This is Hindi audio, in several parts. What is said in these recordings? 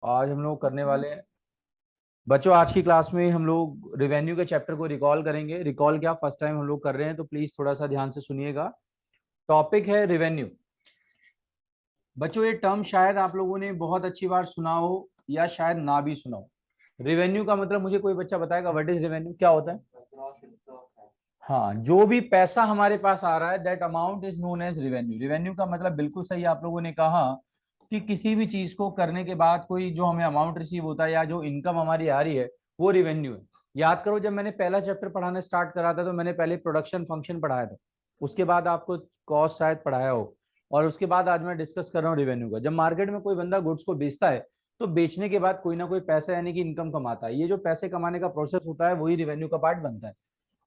आज हम लोग करने वाले हैं बच्चों, आज की क्लास में हम लोग रिवेन्यू के चैप्टर को रिकॉल करेंगे। रिकॉल क्या, फर्स्ट टाइम हम लोग कर रहे हैं, तो प्लीज थोड़ा सा ध्यान से सुनिएगा। टॉपिक है रिवेन्यू। बच्चों, ये टर्म शायद आप लोगों ने बहुत अच्छी बार सुना हो या शायद ना भी सुना हो। रिवेन्यू का मतलब मुझे कोई बच्चा बताएगा व्हाट इज रिवेन्यू, क्या होता है? हाँ, जो भी पैसा हमारे पास आ रहा है that amount is known as revenue. Revenue का मतलब बिल्कुल सही आप लोगों ने कहा कि किसी भी चीज को करने के बाद कोई जो हमें अमाउंट रिसीव होता है या जो इनकम हमारी आ रही है वो रिवेन्यू है। याद करो, जब मैंने पहला चैप्टर पढ़ाना स्टार्ट करा था तो मैंने पहले प्रोडक्शन फंक्शन पढ़ाया था, उसके बाद आपको कॉस्ट शायद पढ़ाया हो, और उसके बाद आज मैं डिस्कस कर रहा हूँ रिवेन्यू का। जब मार्केट में कोई बंदा गुड्स को बेचता है तो बेचने के बाद कोई ना कोई पैसा यानी कि इनकम कमाता है। ये जो पैसे कमाने का प्रोसेस होता है वही रिवेन्यू का पार्ट बनता है।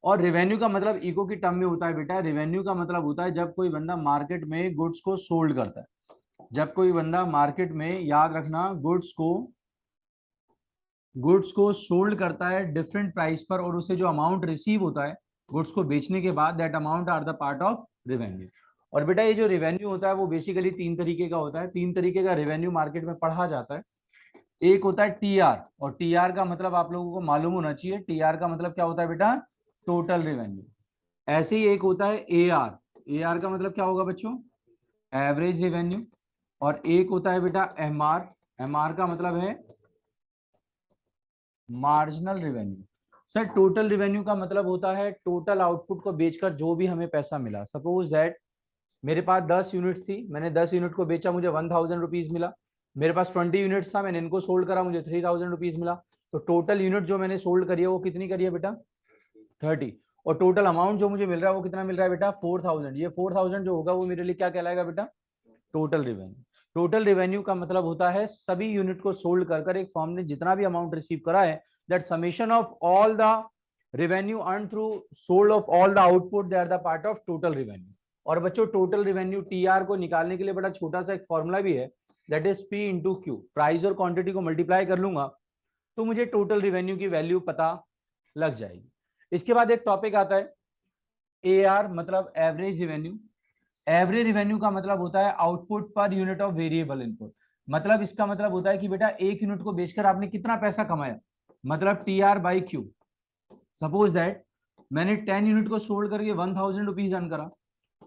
और रेवेन्यू का मतलब इको की टर्म में होता है बेटा। रेवेन्यू का मतलब होता है जब कोई बंदा मार्केट में गुड्स को सोल्ड करता है। जब कोई बंदा मार्केट में, याद रखना, गुड्स को सोल्ड करता है डिफरेंट प्राइस पर, और उसे जो अमाउंट रिसीव होता है गुड्स को बेचने के बाद, that amount are the part of revenue. और बेटा ये जो रेवेन्यू होता है वो बेसिकली तीन तरीके का होता है। तीन तरीके का रेवेन्यू मार्केट में पढ़ा जाता है। एक होता है टीआर, और टीआर का मतलब आप लोगों को मालूम होना चाहिए। टीआर का मतलब क्या होता है बेटा? Total revenue. ऐसे ही एक होता है एआर। एआर का मतलब क्या होगा बच्चों? Average revenue. और एक होता है बेटा एमआर। एमआर का मतलब है marginal revenue. Sir, total revenue का मतलब होता है टोटल आउटपुट को बेचकर जो भी हमें पैसा मिला। सपोज दैट मेरे पास 10 यूनिट थी, मैंने 10 यूनिट को बेचा, मुझे 1000 रुपीज मिला। मेरे पास 20 यूनिट्स था, मैंने इनको सोल्ड करा, मुझे 3000 रुपीज मिला। तो टोटल यूनिट जो मैंने सोल्ड करी है वो कितनी करी है बेटा? 30। और टोटल अमाउंट जो मुझे मिल रहा है वो कितना मिल रहा है बेटा? 4000। ये 4000 जो होगा वो मेरे लिए क्या कहलाएगा बेटा? Total revenue. टोटल रेवेन्यू का मतलब होता है सभी यूनिट को सोल्ड कर कर एक फर्म ने जितना भी अमाउंट रिसीव करा है, that summation of all the revenue earn through sold of all the output, they are the part of total revenue. और बच्चों, टोटल रेवेन्यू टीआर को निकालने के लिए बड़ा छोटा सा एक फॉर्मूला भी है, that is P into Q. Price और क्वांटिटी को मल्टीप्लाई कर लूंगा तो मुझे टोटल रेवेन्यू की वैल्यू पता लग जाएगी। इसके बाद एक टॉपिक आता है एआर, मतलब एवरेज रेवेन्यू। एवरेज रेवेन्यू का मतलब होता है आउटपुट पर यूनिट ऑफ वेरिएबल इनपुट। मतलब इसका मतलब होता है कि बेटा एक यूनिट को बेचकर आपने कितना पैसा कमाया, मतलब T R by Q. Suppose that मैंने 10 यूनिट को सोल्ड करके 1000 रुपीज अर्न करा।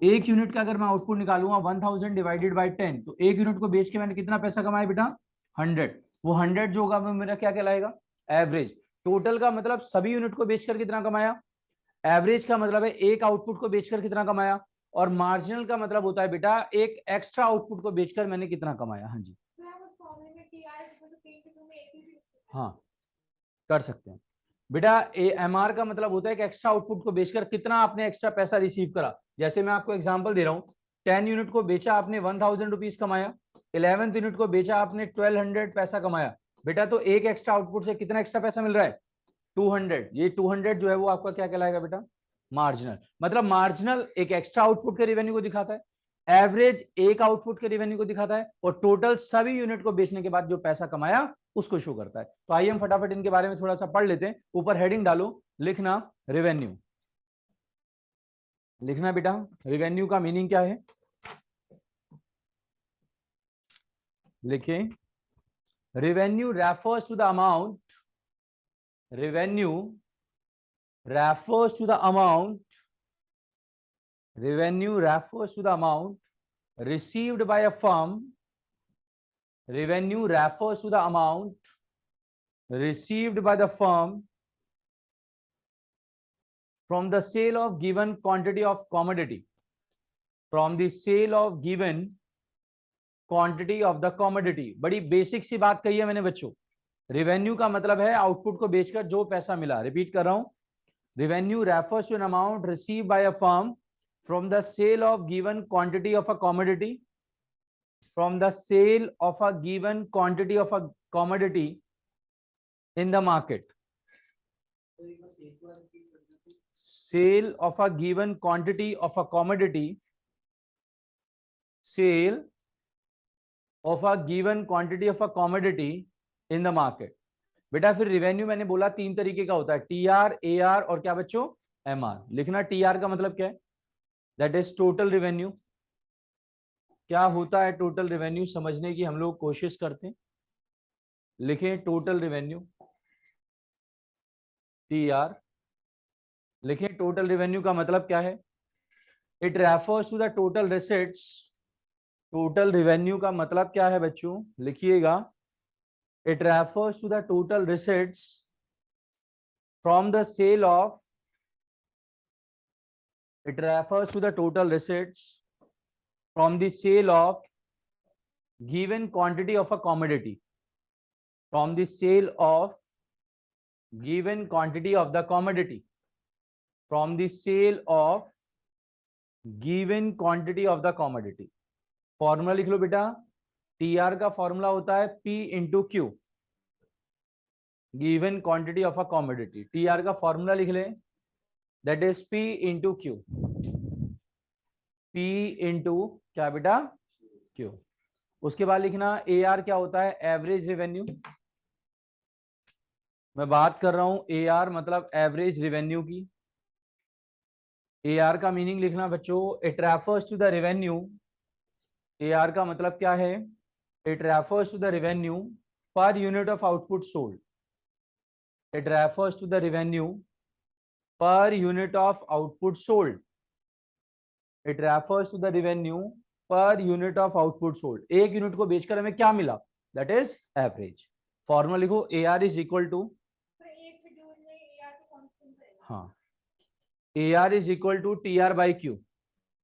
एक यूनिट का अगर मैं आउटपुट निकालूंगा 1000 डिवाइडेड बाई 10, तो एक यूनिट को बेच के मैंने कितना पैसा कमाया बेटा? 100। वो 100 जो होगा वो मेरा क्या कहलाएगा? एवरेज। टोटल का मतलब सभी यूनिट को बेचकर कितना कमाया। एवरेज का मतलब है एक आउटपुट को बेचकर कितना कमाया। और मार्जिनल का मतलब होता है बेटा एक एक्स्ट्रा आउटपुट को बेचकर मैंने कितना कमाया। हाँ जी, हाँ, कर सकते हैं बेटा। एमआर का मतलब होता है कि एक्स्ट्रा आउटपुट को बेचकर कितना आपने एक्स्ट्रा पैसा रिसीव करा। जैसे मैं आपको एग्जांपल दे रहा हूँ, 10 यूनिट को बेचा आपने 1000 रुपीज कमाया। 11th यूनिट को बेचा आपने 1200 पैसा कमाया। बेटा तो एक एक्स्ट्रा आउटपुट से कितना एक्स्ट्रा पैसा मिल रहा है? 200। ये 200 जो है वो आपका क्या कहलाएगा बेटा? मार्जिनल। मतलब मार्जिनल एक एक्स्ट्रा आउटपुट के रेवेन्यू को दिखाता है, एवरेज एक आउटपुट के रेवेन्यू को दिखाता है, और टोटल सभी यूनिट को बेचने के बाद जो पैसा कमाया उसको शो करता है। तो आइए हम फटाफट इनके बारे में थोड़ा सा पढ़ लेते हैं। ऊपर हेडिंग डालो, लिखना रेवेन्यू। लिखना बेटा रेवेन्यू का मीनिंग क्या है, लिखें। Revenue refers to the amount, revenue refers to the amount, revenue refers to the amount received by a firm. Revenue refers to the amount received by the firm from the sale of given quantity of commodity, from the sale of given quantity of the commodity। बड़ी बेसिक सी बात कही है मैंने बच्चों। रेवेन्यू का मतलब है आउटपुट को बेचकर जो पैसा मिला। रिपीट कर रहा हूं, revenue refers to an amount receive by a firm from the sale of given quantity of a commodity, from the sale of a given quantity of a commodity in the market. Sale of a given quantity of a commodity, sale of a given quantity of a commodity in the market. बेटा फिर रेवेन्यू मैंने बोला तीन तरीके का होता है, टीआर, एआर और क्या बच्चों? एमआर। लिखना टीआर का मतलब क्या है, दैट इज टोटल रेवेन्यू। क्या होता है टोटल रेवेन्यू समझने की हम लोग कोशिश करते हैं। लिखें टोटल रेवेन्यू TR, लिखें टोटल रेवेन्यू का मतलब क्या है, it refers to the total receipts. Total revenue का मतलब क्या है बच्चों, लिखिएगा, it refers to the total receipts from the sale of, it refers to the total receipts from the sale of given quantity of a commodity, from the sale of given quantity of the commodity, from the sale of given quantity of the commodity। Formula लिख लो बेटा, TR का फॉर्मूला होता है P into Q, given quantity of a commodity. TR का फॉर्मूला लिख लें, that is P into Q, P into क्या बेटा, Q। उसके बाद लिखना AR क्या होता है, एवरेज रेवेन्यू। मैं बात कर रहा हूं AR मतलब एवरेज रेवेन्यू की। AR का मीनिंग लिखना बच्चों, it refers to the revenue. AR का मतलब क्या है, it refers to the revenue per unit of output sold. It refers to the revenue per unit of output sold. It refers to the revenue per unit of output sold. एक यूनिट को बेचकर हमें क्या मिला, दैट इज एवरेज। फॉर्मूला लिखो, AR इज इक्वल टू, हाँ, AR is equal to TR by Q।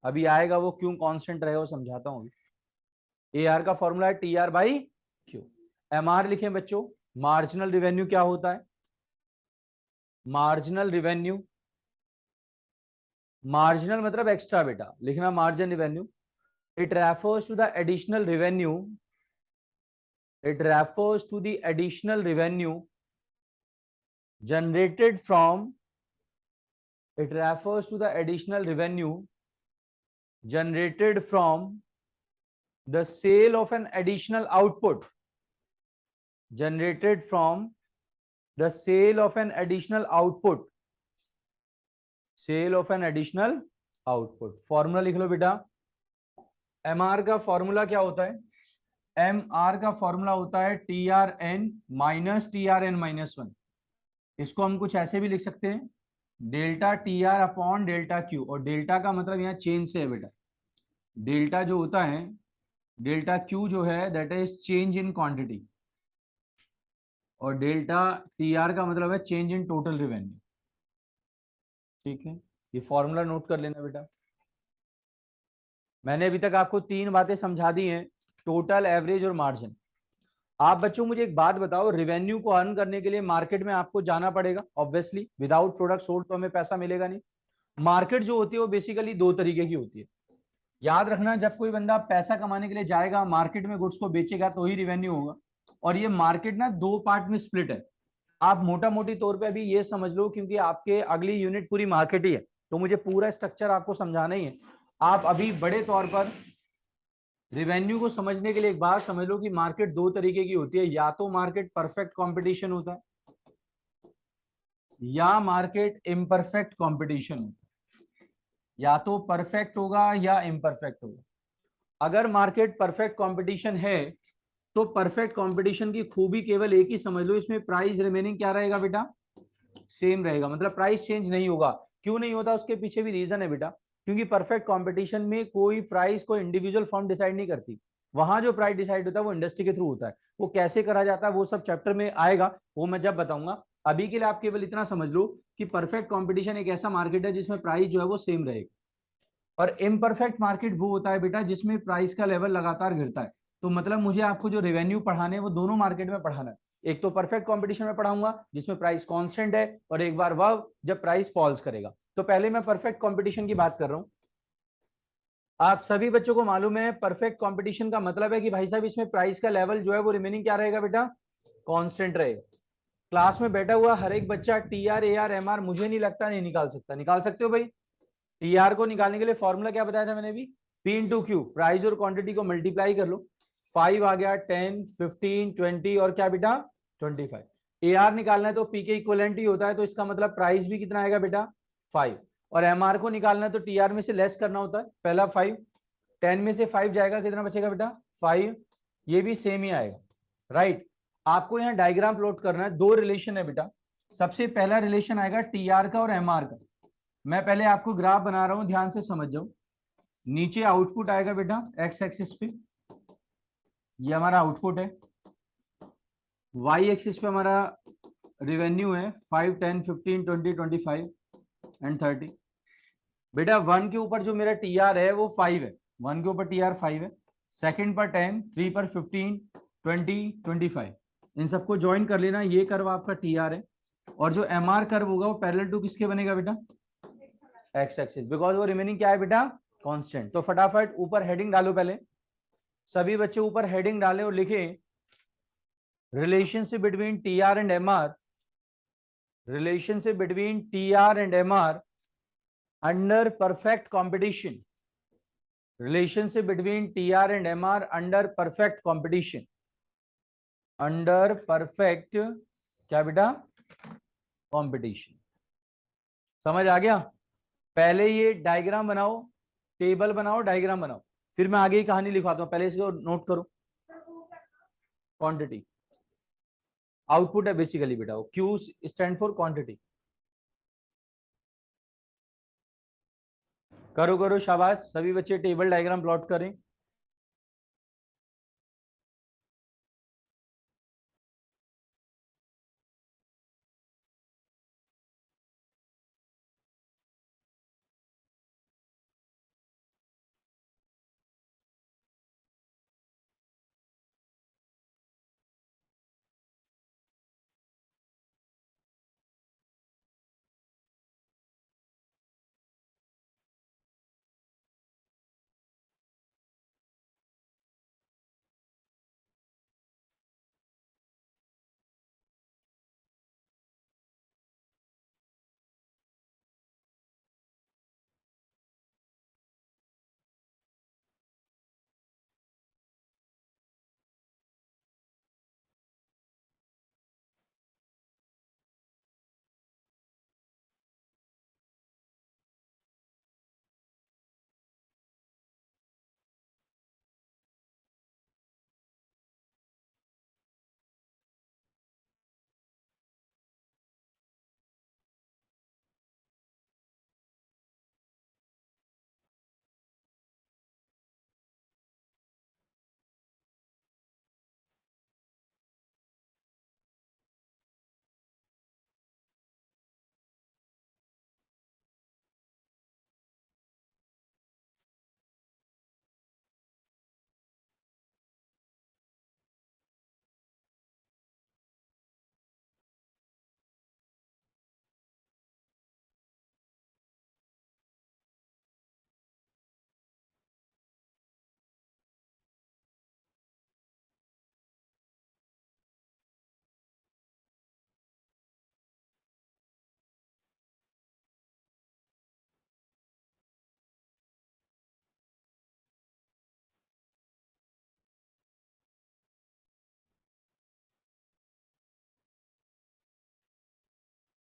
अभी आएगा वो क्यों कांस्टेंट रहे, वो समझाता हूं। AR का फॉर्मूला है TR बाई Q। MR लिखें बच्चों, मार्जिनल रेवेन्यू क्या होता है, मार्जिनल रेवेन्यू, मार्जिनल मतलब एक्स्ट्रा बेटा, लिखना margin revenue. It refers to the additional revenue, it refers to the additional revenue generated from, it refers to the additional revenue generated from the sale of an additional output, generated from the sale of an additional output, sale of an additional output। Formula लिख लो बेटा, MR का फॉर्मूला क्या होता है, MR का फॉर्मूला होता है TRN माइनस TRN माइनस 1। इसको हम कुछ ऐसे भी लिख सकते हैं, delta TR upon delta Q, और डेल्टा का मतलब यहाँ चेंज से है बेटा। डेल्टा जो होता है, डेल्टा Q जो है that is change in quantity, और डेल्टा TR का मतलब है चेंज इन टोटल रेवेन्यू। ठीक है, ये फॉर्मूला नोट कर लेना बेटा। मैंने अभी तक आपको तीन बातें समझा दी हैं, टोटल, एवरेज और मार्जिन। आप बच्चों मुझे एक बात बताओ, रेवेन्यू को अर्न करने के लिए मार्केट में आपको जाना पड़ेगा ऑब्वियसली, विदाउट प्रोडक्ट सोल्ड तो हमें पैसा मिलेगा नहीं। मार्केट जो होती है वो बेसिकली दो तरीके की होती है, याद रखना। जब कोई बंदा पैसा कमाने के लिए जाएगा मार्केट में, गुड्स को बेचेगा तो ही रेवेन्यू होगा। और ये मार्केट ना दो पार्ट में स्प्लिट है, आप मोटा मोटी तौर पे अभी ये समझ लो, क्योंकि आपके अगली यूनिट पूरी मार्केट ही है, तो मुझे पूरा स्ट्रक्चर आपको समझाना ही है। आप अभी बड़े तौर पर रेवेन्यू को समझने के लिए एक बात समझ लो कि मार्केट दो तरीके की होती है, या तो मार्केट परफेक्ट कंपटीशन होता है, या मार्केट इम्परफेक्ट कंपटीशन होता है। या तो परफेक्ट होगा या इम्परफेक्ट होगा। अगर मार्केट परफेक्ट कंपटीशन है तो परफेक्ट कंपटीशन की खूबी केवल एक ही समझ लो, इसमें प्राइस रिमेनिंग क्या रहेगा बेटा, सेम रहेगा, मतलब प्राइस चेंज नहीं होगा। क्यों नहीं होता, उसके पीछे भी रीजन है बेटा, क्योंकि परफेक्ट कंपटीशन में कोई प्राइस को इंडिविजुअल फर्म डिसाइड नहीं करती। वहां जो प्राइस डिसाइड होता है वो इंडस्ट्री के थ्रू होता है। वो कैसे करा जाता है वो सब चैप्टर में आएगा, वो मैं जब बताऊंगा। अभी के लिए आप केवल इतना समझ लो कि परफेक्ट कंपटीशन एक ऐसा मार्केट है जिसमें प्राइस जो है वो सेम रहेगा, और इम्परफेक्ट मार्केट वो होता है बेटा जिसमें प्राइस का लेवल लगातार गिरता है। तो मतलब मुझे आपको जो रेवेन्यू पढ़ाने हैं वो दोनों मार्केट में पढ़ाना है। एक तो परफेक्ट कंपटीशन में पढ़ाऊंगा जिसमें प्राइस कांस्टेंट है, और एक बार वह जब प्राइस फॉल्स करेगा। तो पहले मैं परफेक्ट कंपटीशन की बात कर रहा हूं। आप सभी बच्चों को मालूम है परफेक्ट कंपटीशन का मतलब है कि भाई साहब इसमें प्राइस का लेवल जो है वो रिमेनिंग क्या रहेगा बेटा, कांस्टेंट रहेगा। क्लास में बैठा हुआ हर एक बच्चा TR AR MR मुझे नहीं लगता नहीं निकाल सकता, निकाल सकते हो भाई। TR को निकालने के लिए फॉर्मूला क्या बताया था मैंने भी, P इंटू Q, प्राइस और क्वांटिटी को मल्टीप्लाई कर लो, 5 आ गया, 10 15 20 और क्या बेटा 25। AR निकालना है तो P के इक्विवेलेंट ही होता है, तो इसका मतलब प्राइस भी कितना आएगा बेटा 5, और MR को निकालना है तो TR में से लेस करना होता है, पहला 5, 10 में से 5 जाएगा कितना बचेगा बेटा 5, ये भी सेम ही आएगा, राइट। आपको यहाँ डायग्राम प्लॉट करना है, दो रिलेशन है बेटा। सबसे पहला रिलेशन आएगा टीआर का और एमआर का। मैं पहले आपको ग्राफ बना रहा हूं, ध्यान से समझ जाओ। नीचे आउटपुट आएगा बेटा एक्स एक्सिस पे, ये हमारा आउटपुट है। वाई एक्सिस पे हमारा रिवेन्यू है 5, 10, 15, 20, 25 एंड 30। बेटा 1 के ऊपर जो मेरा टीआर है वो 5 है, 1 के ऊपर टीआर 5 है। सेकंड पर 10, 3 पर 15, 20, 25, इन सबको ज्वाइन कर लेना, ये कर्व आपका टीआर है। और जो एमआर कर्व होगा वो पैरेलल टू किसके बनेगा बेटा? एक्स एक्सिस, बिकॉज वो रिमेनिंग क्या है बेटा? कांस्टेंट। तो फटाफट ऊपर हेडिंग डालो, पहले सभी बच्चे ऊपर हेडिंग डालें और लिखें relationship between TR and MR, relationship between TR and MR under perfect competition, relationship between TR and MR under perfect competition, under perfect क्या बेटा? कंपटीशन। समझ आ गया? पहले ये डायग्राम बनाओ, टेबल बनाओ, डायग्राम बनाओ, फिर मैं आगे की कहानी लिखवाता हूं, पहले इसको नोट करो। क्वांटिटी आउटपुट है बेसिकली बेटा, वो क्यू स्टैंड फॉर क्वांटिटी। करो करो, शाबाश, सभी बच्चे टेबल डायग्राम प्लॉट करें।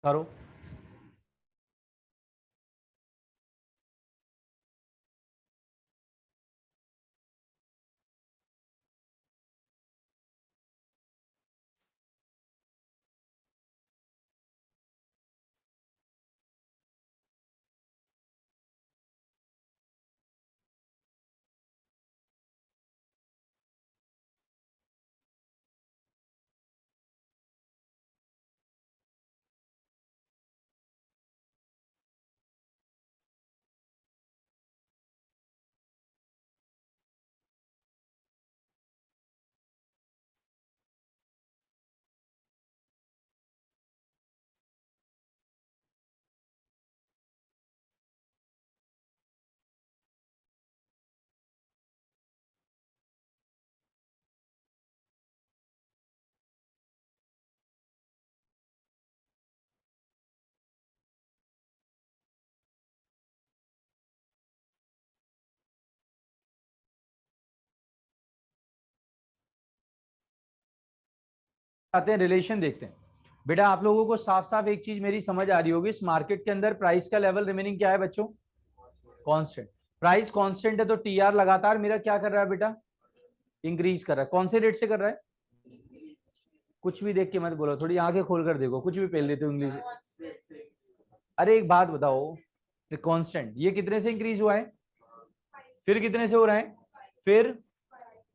करो। आते हैं रिलेशन देखते हैं। बेटा आप लोगों को साफ साफ एक चीज मेरी समझ आ रही होगी, इस मार्केट के अंदर प्राइस का लेवल रिमेनिंग क्या है बच्चों? कांस्टेंट। प्राइस कांस्टेंट है तो टीआर लगातार मेरा क्या कर रहा है बेटा? इंक्रीज कर रहा है। कौन से रेट से कर रहा है? कुछ भी देख के मत बोलो, थोड़ी आंखें खोल कर देखो, कुछ भी पहन लेते हो इंग्लिश। अरे एक बात बताओ, कांस्टेंट ये कितने से इंक्रीज हुआ है, फिर कितने से हो रहा है, फिर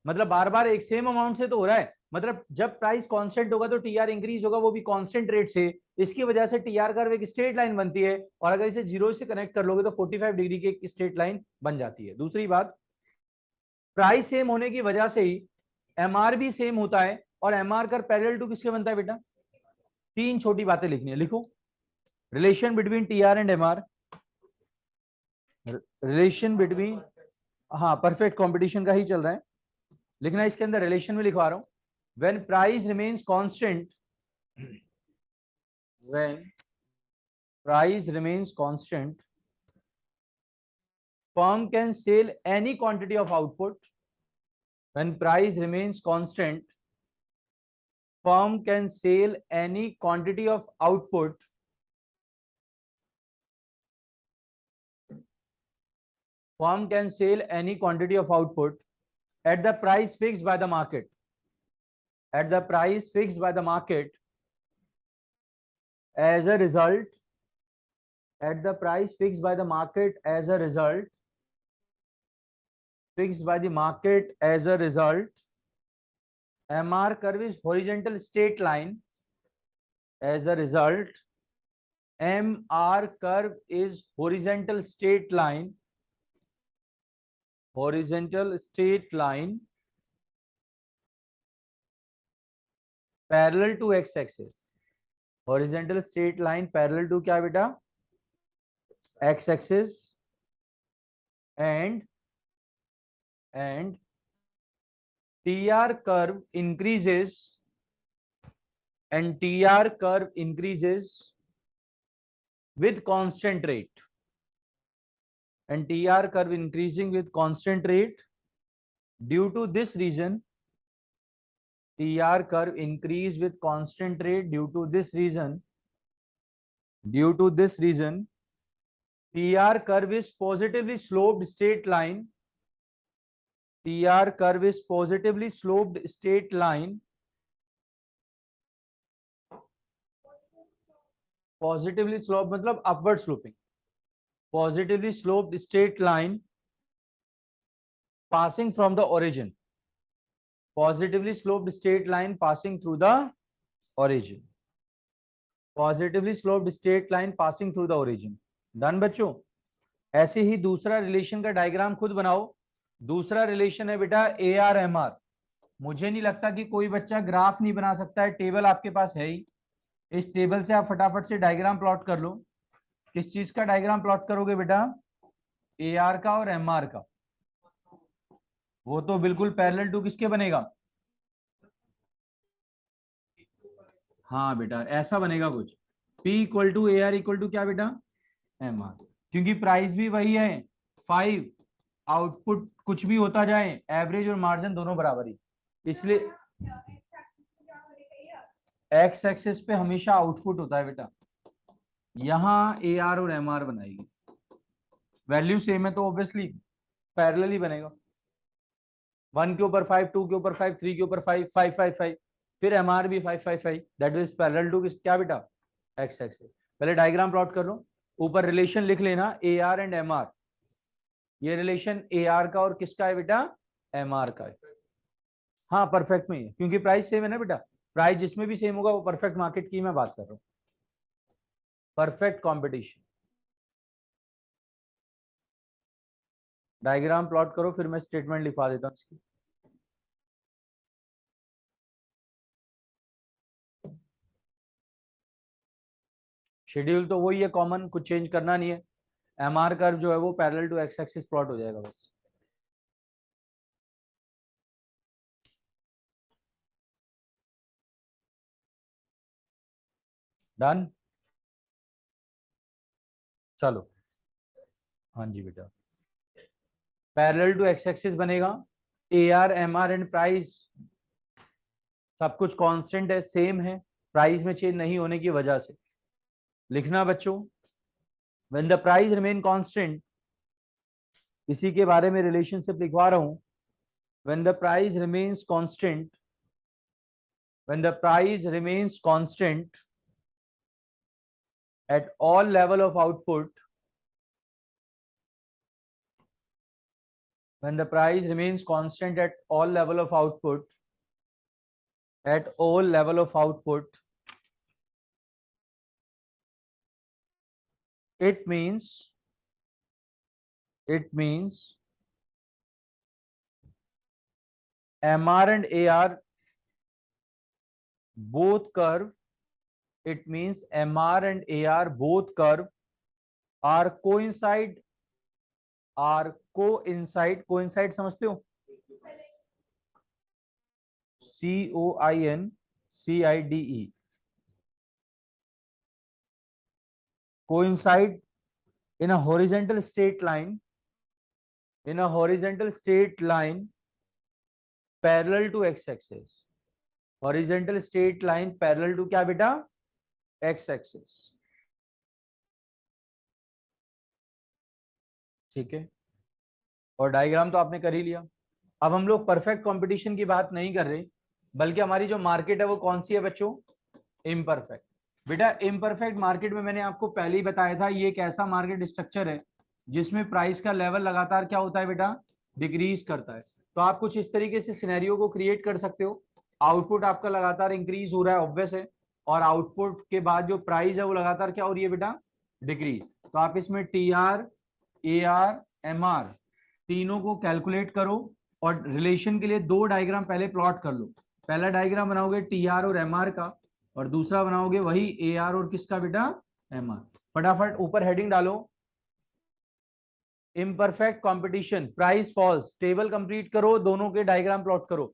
मतलब बार बार एक सेम अमाउंट से तो हो रहा है। मतलब जब प्राइस कांस्टेंट होगा तो टीआर इंक्रीज होगा, वो भी कांस्टेंट रेट से। इसकी वजह से टीआर कर्व एक स्ट्रेट लाइन बनती है, और अगर इसे जीरो से कनेक्ट कर लोगे तो 45 डिग्री की एक स्ट्रेट लाइन बन जाती है। दूसरी बात, प्राइस सेम होने की वजह से ही एमआर भी सेम होता है, और एमआर कर्व पैरेलल टू किसके बनता है बेटा? तीन छोटी बातें लिखनी है, लिखो। Relation between TR and MR, relation between, हाँ परफेक्ट कंपटीशन का ही चल रहा है, लिखना इसके अंदर रिलेशन में लिखवा रहा हूं। When price remains constant, when price remains constant, firm can sell any quantity of output. When price remains constant, firm can sell any quantity of output firm can sell any quantity of output at the price fixed by the market, at the price fixed by the market. As a result, at the price fixed by the market, as a result, fixed by the market, as a result, MR curve is horizontal straight line. As a result, MR curve is horizontal straight line, horizontal straight line parallel to x-axis, horizontal straight line parallel to क्या बेटा? x-axis, and TR curve increases, and TR curve increases with constant rate, and TR curve increasing with constant rate. Due to this reason, TR curve increase with constant rate. Due to this reason, TR curve is positively sloped straight line. TR curve is positively sloped straight line. Positively sloped मतलब upward sloping. Positively sloped straight line passing from the origin. Positively sloped straight line passing through the origin. Positively sloped straight line passing through the origin. Done बच्चों? ऐसे ही दूसरा रिलेशन का डायग्राम खुद बनाओ। दूसरा रिलेशन है बेटा AR-MR। मुझे नहीं लगता कि कोई बच्चा ग्राफ नहीं बना सकता है, टेबल आपके पास है ही। इस टेबल से आप फटाफट से डायग्राम प्लॉट कर लो। किस चीज का डायग्राम प्लॉट करोगे बेटा? AR का और MR का। वो तो बिल्कुल पैरेलल टू किसके बनेगा? हाँ बेटा ऐसा बनेगा कुछ, P equal to AR equal to क्या बेटा? MR। क्योंकि प्राइस भी वही है 5, आउटपुट कुछ भी होता जाए, एवरेज और मार्जिन दोनों बराबर ही, इसलिए एक्स एक्सिस पे हमेशा आउटपुट होता है बेटा। यहाँ AR और MR बनाएगी, वैल्यू सेम है तो ऑब्वियसली पैरेलल ही बनेगा। 1 के ऊपर 5, 2 के ऊपर 5, 3 के ऊपर 5, 5 5 5, फिर MR भी 5 5 5, दैट इज पैरेलल टू क्या बेटा? X axis. पहले डायग्राम प्लॉट कर लो, ऊपर रिलेशन लिख लेना AR एंड MR। ये रिलेशन AR का और किसका है बेटा? MR का है। हाँ परफेक्ट में ही है, क्योंकि प्राइस सेम है ना बेटा। प्राइस जिसमें भी सेम होगा वो परफेक्ट मार्केट की मैं बात कर रहा हूँ, परफेक्ट कॉम्पिटिशन। डायग्राम प्लॉट करो, फिर मैं स्टेटमेंट लिखवा देता हूँ इसकी। शेड्यूल तो वही है कॉमन, कुछ चेंज करना नहीं है। MR कर्व जो है वो parallel to X axis plot हो जाएगा बस। डन? चलो हाँ जी बेटा, पैरेलल टू एक्स एक्सिस बनेगा। AR MR एंड प्राइस सब कुछ कांस्टेंट है, सेम है, प्राइस में चेंज नहीं होने की वजह से। लिखना बच्चों, when the price remain constant, इसी के बारे में रिलेशनशिप लिखवा रहा हूं। When the price remains constant, when the price remains constant at all level of output, when the price remains constant at all level of output, at all level of output, it means MR and AR both curve, it means MR and AR both curve are coincide, coincide समझते हो, COINCIDE, coincide in a horizontal straight line, in a horizontal straight line parallel to x axis, horizontal straight line parallel to क्या बेटा, x axis. ठीक है, और डायग्राम तो आपने कर ही लिया. अब हम लोग परफेक्ट कंपटीशन की बात नहीं कर रहे, बल्कि हमारी जो मार्केट है वो कौन सी है बच्चों, इम्परफेक्ट. बेटा इम्परफेक्ट मार्केट में मैंने आपको पहले ही बताया था, ये एक ऐसा मार्केट स्ट्रक्चर है जिसमें प्राइस का लेवल लगातार क्या होता है बेटा, डिक्रीज करता है. तो आप कुछ इस तरीके से सिनेरियो को क्रिएट कर सकते हो, आउटपुट आपका लगातार इंक्रीज हो रहा है ऑब्वियस है, और आउटपुट के बाद जो प्राइस है वो लगातार क्या हो रही है बेटा, डिक्रीज. तो आप इसमें T R, A R, M R तीनों को कैलकुलेट करो, और रिलेशन के लिए दो डायग्राम पहले प्लॉट कर लो. पहला डायग्राम बनाओगे टी आर और एम आर का, और दूसरा बनाओगे वही ए आर और किसका बेटा, एम आर. फटाफट ऊपर हेडिंग डालो, imperfect competition, price falls, table complete करो, दोनों के डायग्राम प्लॉट करो.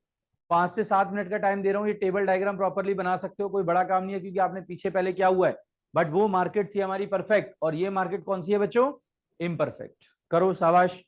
5 से 7 मिनट का टाइम दे रहा हूं, ये टेबल डायग्राम प्रॉपरली बना सकते हो, कोई बड़ा काम नहीं है, क्योंकि आपने पीछे पहले क्या हुआ है, बट वो मार्केट थी हमारी परफेक्ट, और ये मार्केट कौन सी है बच्चों, इम्परफेक्ट. करो शाबाश.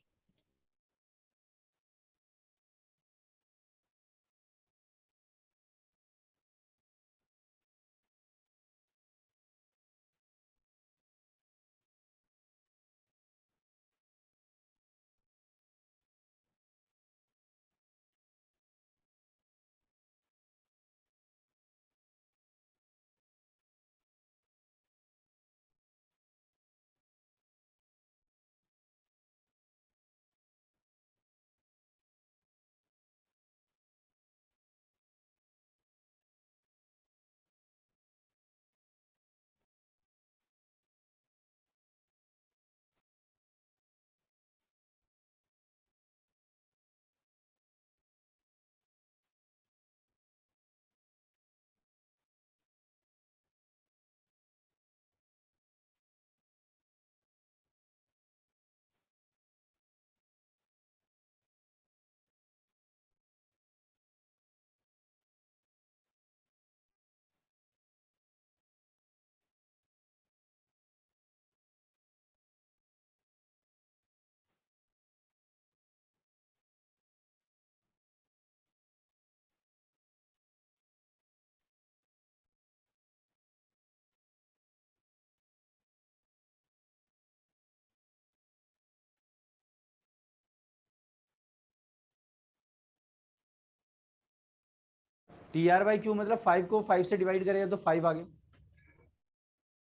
टी आर बाई क्यू मतलब 5 को 5 से डिवाइड करेगा तो 5 आ गया.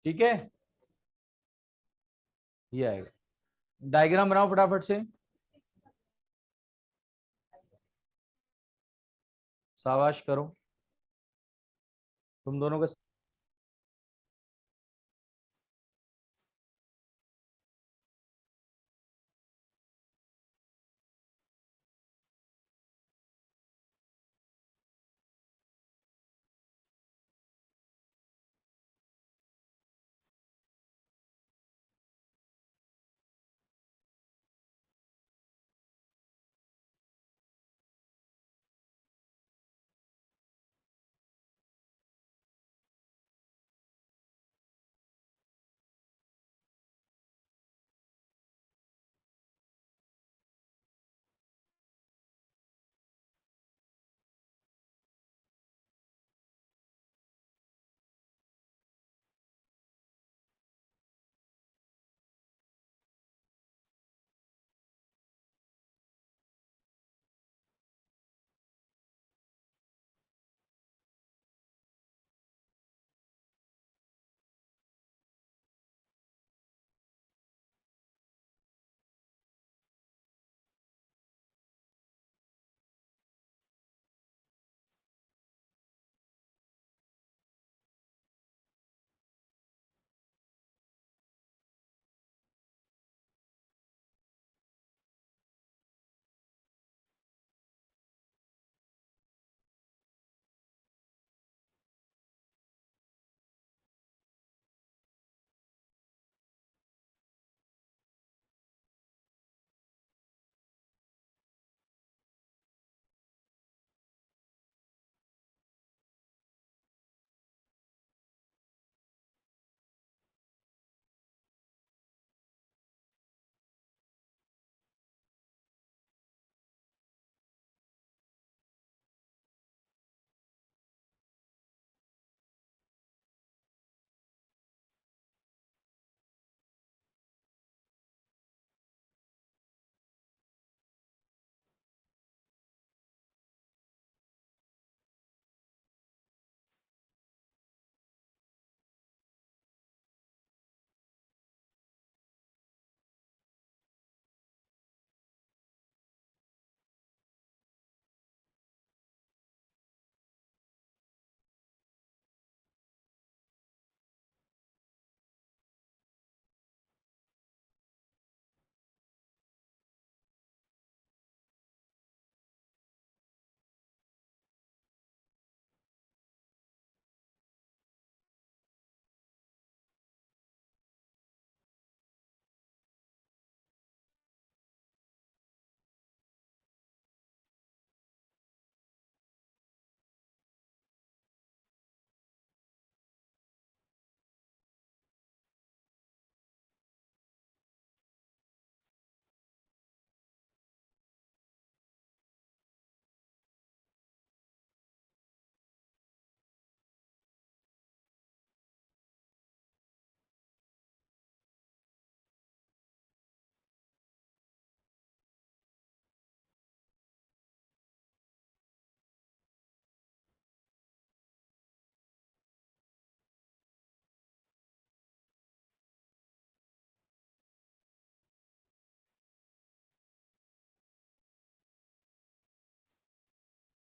ठीक है, ये आएगा. डायग्राम बनाओ फटाफट से, शाबाश करो तुम दोनों का.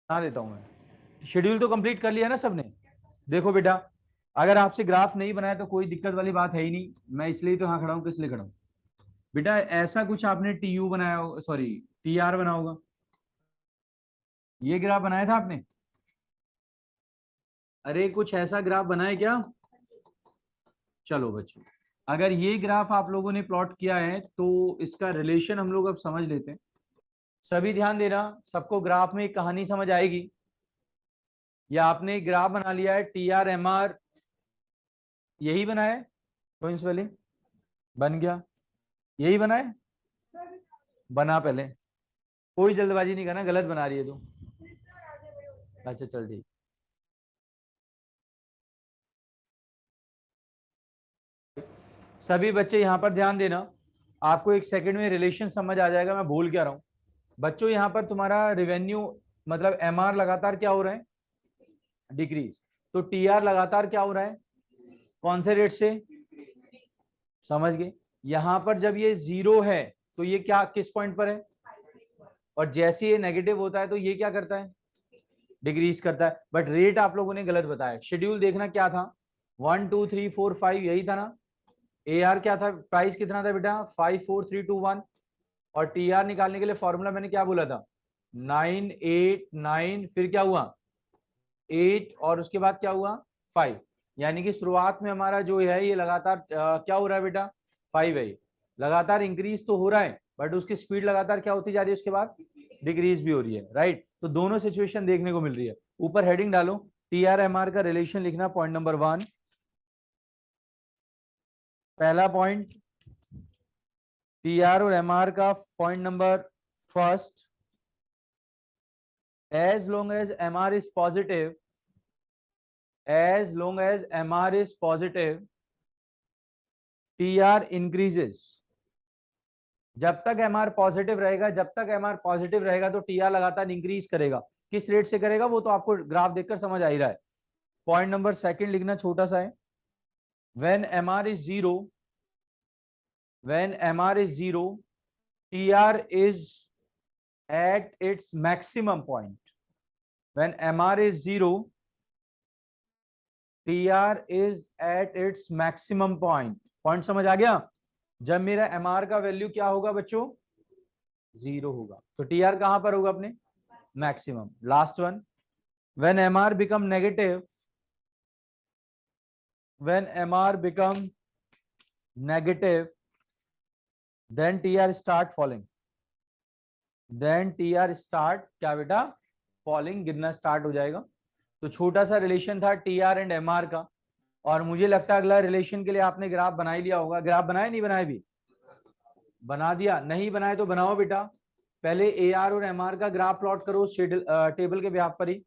बना देता हूं मैं। शेड्यूल तो कंप्लीट कर लिया ना सबने। देखो बेटा, अगर आपसे ग्राफ नहीं बनाया तो कोई दिक्कत वाली बात है ही नहीं, मैं इसलिए तो यहाँ खड़ा हूँ, किस लिए खड़ा हूँ बेटा। ऐसा कुछ आपने टी यू बनाया होगा, सॉरी टी आर बना होगा, ये ग्राफ बनाया था आपने? अरे कुछ ऐसा ग्राफ बनाए क्या? चलो बच्चों, अगर ये ग्राफ आप लोगों ने प्लॉट किया है तो इसका रिलेशन हम लोग अब समझ लेते हैं। सभी ध्यान देना, सबको ग्राफ में एक कहानी समझ आएगी। या आपने ग्राफ बना लिया है टी आर एम आर, यही बनाया है कोई वाली, बन गया, यही बना है, बना पहले, कोई जल्दबाजी नहीं करना, गलत बना रही है तू। अच्छा चल ठीक। सभी बच्चे यहाँ पर ध्यान देना, आपको एक सेकंड में रिलेशन समझ आ जाएगा मैं बोल क्या रहा हूँ। बच्चों यहाँ पर तुम्हारा रेवेन्यू मतलब एमआर लगातार क्या हो रहा है, डिक्रीज, तो टीआर लगातार क्या हो रहा है, कौन से रेट से, समझ गए। यहां पर जब ये जीरो है तो ये क्या किस पॉइंट पर है, और जैसे ये नेगेटिव होता है तो ये क्या करता है, डिक्रीज करता है। बट रेट आप लोगों ने गलत बताया। शेड्यूल देखना क्या था, 1 2 3 4 5 यही था ना। ए आर क्या था, प्राइस कितना था बेटा, 5 4 3 2 1। और टी आर निकालने के लिए फॉर्मूला मैंने क्या बोला था, 9 8 9, फिर क्या हुआ 8, और उसके बाद क्या हुआ 5। यानी कि शुरुआत में हमारा जो है ये लगातार क्या हो रहा है बेटा, 5 है, लगातार इंक्रीज तो हो रहा है बट उसकी स्पीड लगातार क्या होती जा रही है, उसके बाद डिक्रीज भी हो रही है, राइट। तो दोनों सिचुएशन देखने को मिल रही है। ऊपर हेडिंग डालो, टी आर एम आर का रिलेशन लिखना, पॉइंट नंबर 1। पहला पॉइंट टी आर और एम आर का point number first, as long as mr is positive, as long as mr is positive, tr increases। जब तक mr पॉजिटिव रहेगा, जब तक mr पॉजिटिव रहेगा तो tr लगातार इंक्रीज करेगा। किस रेट से करेगा वो तो आपको ग्राफ देखकर समझ आ ही रहा है। पॉइंट नंबर सेकंड लिखना, छोटा सा है, when mr is zero, when mr is zero, tr is at its maximum point। when mr is zero, tr is at its maximum point। Point समझ आ गया। जब मेरा mr का वैल्यू क्या होगा बच्चों, जीरो होगा, तो tr कहां पर होगा अपने, maximum. Last one, when mr become negative, when mr become negative, then tr start falling, then tr start क्या बेटा, फॉलिंग, गिरना स्टार्ट हो जाएगा। तो छोटा सा रिलेशन था T R and M R का, और मुझे लगता है अगला रिलेशन के लिए आपने ग्राफ बना ही लिया होगा। ग्राफ बनाया नहीं बनाया, भी बना दिया, नहीं बनाए तो बनाओ बेटा। पहले ए आर और एम आर का ग्राफ प्लॉट करो टेबल के ब्याह पर ही,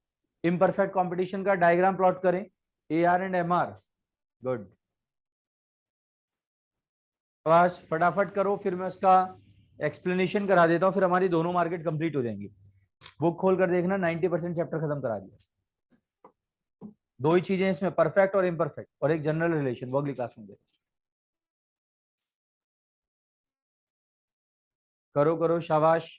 इम्परफेक्ट कंपटीशन का डायग्राम प्लॉट करें, A R and M R. Good, बस फटाफट करो, फिर मैं उसका एक्सप्लेनेशन करा देता हूँ, फिर हमारी दोनों मार्केट कंप्लीट हो जाएंगी। बुक खोल कर देखना, 90% चैप्टर खत्म करा दिया। दो ही चीजें इसमें, परफेक्ट और इम्परफेक्ट, और एक जनरल रिलेशन, वो अगली क्लास में दे। करो करो, शाबाश।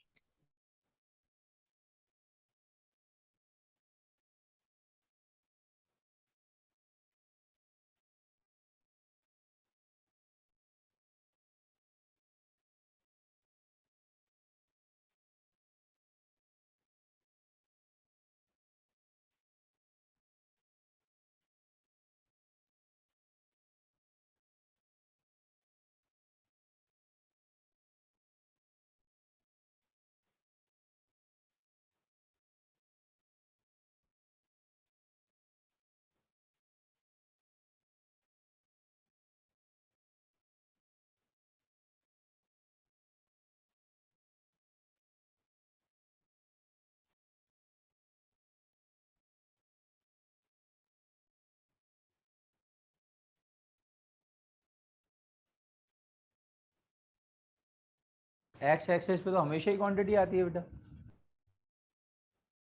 एक्स एक्सिस पे तो हमेशा ही क्वांटिटी आती है बेटा,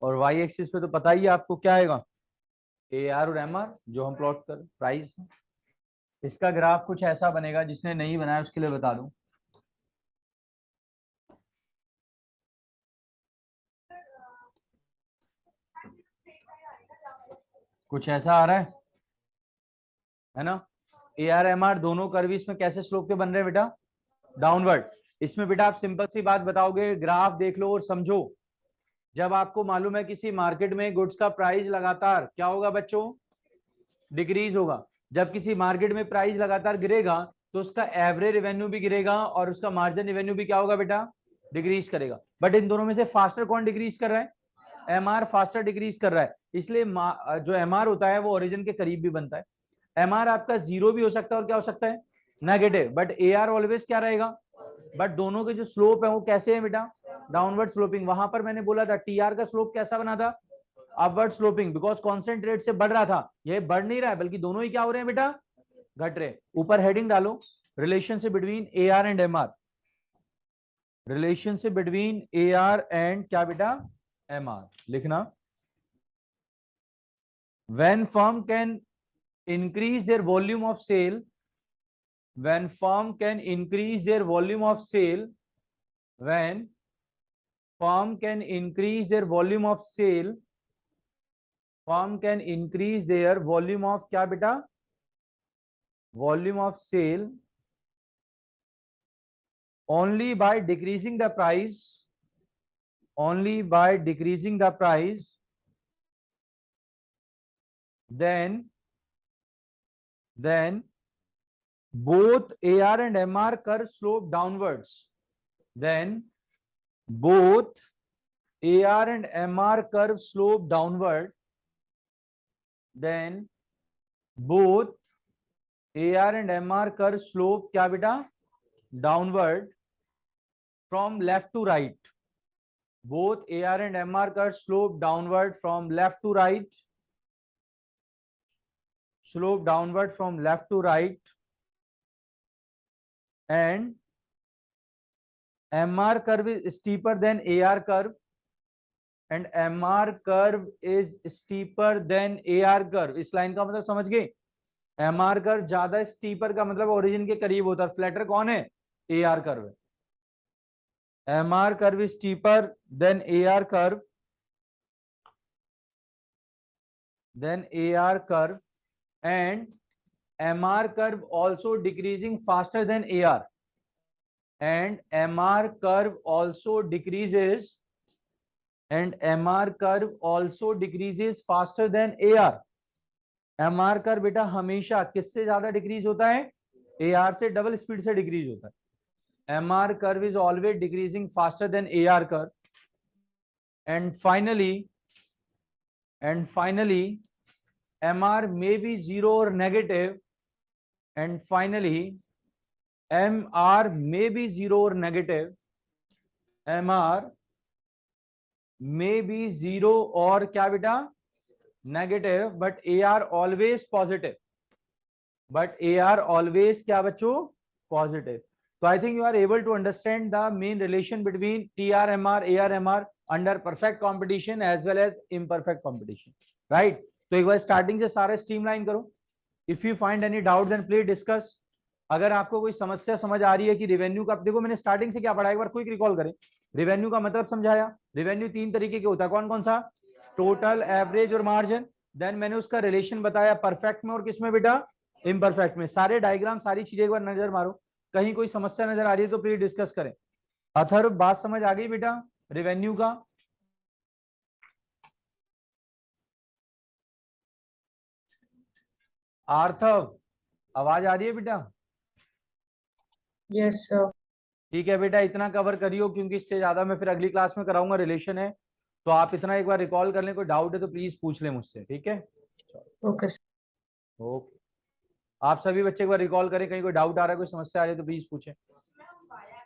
और वाई एक्सिस पे तो पता ही है आपको क्या आएगा, ए आर और एम आर, जो हम प्लॉट कर प्राइस। इसका ग्राफ कुछ ऐसा बनेगा, जिसने नहीं बनाया उसके लिए बता दूं। कुछ ऐसा आ रहा है ना। AR MR दोनों कर्व इसमें कैसे स्लोप के बन रहे हैं बेटा, डाउनवर्ड। इसमें बेटा आप सिंपल सी बात बताओगे, ग्राफ देख लो और समझो। जब आपको मालूम है किसी मार्केट में गुड्स का प्राइस लगातार क्या होगा बच्चों, डिक्रीज होगा। जब किसी मार्केट में प्राइस लगातार गिरेगा तो उसका एवरेज रेवेन्यू भी गिरेगा और उसका मार्जिन रेवेन्यू भी क्या होगा बेटा, डिक्रीज करेगा। बट इन दोनों में से फास्टर कौन डिक्रीज कर रहा है, MR फास्टर डिक्रीज कर रहा है। इसलिए जो MR होता है वो ओरिजिन के करीब भी बनता है। MR आपका जीरो भी हो सकता है और क्या हो सकता है, नेगेटिव। बट AR ऑलवेज क्या रहेगा, बट दोनों के जो स्लोप है वो कैसे है बेटा, डाउनवर्ड स्लोपिंग। वहां पर मैंने बोला था TR का स्लोप कैसा बना था, upward sloping, because constant rate से बढ़ रहा था। ये बढ़ नहीं रहा है बल्कि दोनों ही क्या हो रहे हैं बेटा, घट रहे। ऊपर हेडिंग डालो, relationship between AR and MR, relationship between AR and क्या बेटा, MR लिखना। When firm can increase their volume of sale, when firm can increase their volume of sale, when firm can increase their volume of sale, firm can increase their volume of क्या बेटा, volume of sale only by decreasing the price, only by decreasing the price, then both AR and MR curve slope downwards, then both AR and MR curve slope downward, then both AR and MR curve slope क्या बेटा, downward from left to right, both AR and MR curve slope downward from left to right, slope downward from left to right, and MR curve is steeper than AR curve, and MR curve is steeper than AR curve। इस लाइन का मतलब समझ गए, MR कर्व ज्यादा स्टीपर का मतलब ओरिजिन के करीब होता है, फ्लैटर कौन है, AR कर्व है। MR curve is steeper than AR curve, and MR curve also decreasing faster than AR, and MR curve also decreases, and MR curve also decreases faster than AR। MR curve बेटा हमेशा किससे ज्यादा डिक्रीज होता है, AR से डबल स्पीड से डिक्रीज होता है। MR curve is always decreasing faster than AR curve, and finally MR may be zero or negative, and finally MR may be zero or negative, MR may be zero और क्या बेटा, negative, but AR always positive, but AR always क्या बच्चों, positive। So I think you are able to understand the main relation between TR/MR, AR/MR under perfect competition as well as imperfect competition, right? तो एक बार स्टार्टिंग से सारा स्ट्रीमलाइन करो। If you find any doubt then please discuss. अगर आपको कोई समस्या समझ आ रही है कि रेवेन्यू का, देखो मैंने स्टार्टिंग से क्या पढ़ा, एक बार क्विक रिकॉल करें। रेवेन्यू का मतलब समझाया, रेवेन्यू तीन तरीके के होता है, कौन कौन सा, टोटल, एवरेज और मार्जिन। देन मैंने उसका रिलेशन बताया परफेक्ट में और किसमें बेटा, इम्परफेक्ट में। सारे डायग्राम सारी चीजें एक बार नजर मारो, कहीं कोई समस्या नजर आ रही है तो प्लीज डिस्कस करें। अथर्व बात समझ आ गई बेटा रेवेन्यू का, आर्थव आवाज आ रही है बेटा, यस सर। ठीक है बेटा, इतना कवर करियो क्योंकि इससे ज्यादा मैं फिर अगली क्लास में कराऊंगा, रिलेशन है तो आप इतना एक बार रिकॉल कर लें, कोई डाउट है तो प्लीज पूछ लें मुझसे, ठीक है। ओके ओके, आप सभी बच्चे एक बार रिकॉल करें, कहीं कोई डाउट आ रहा है, कोई समस्या आ रही है तो प्लीज पूछें।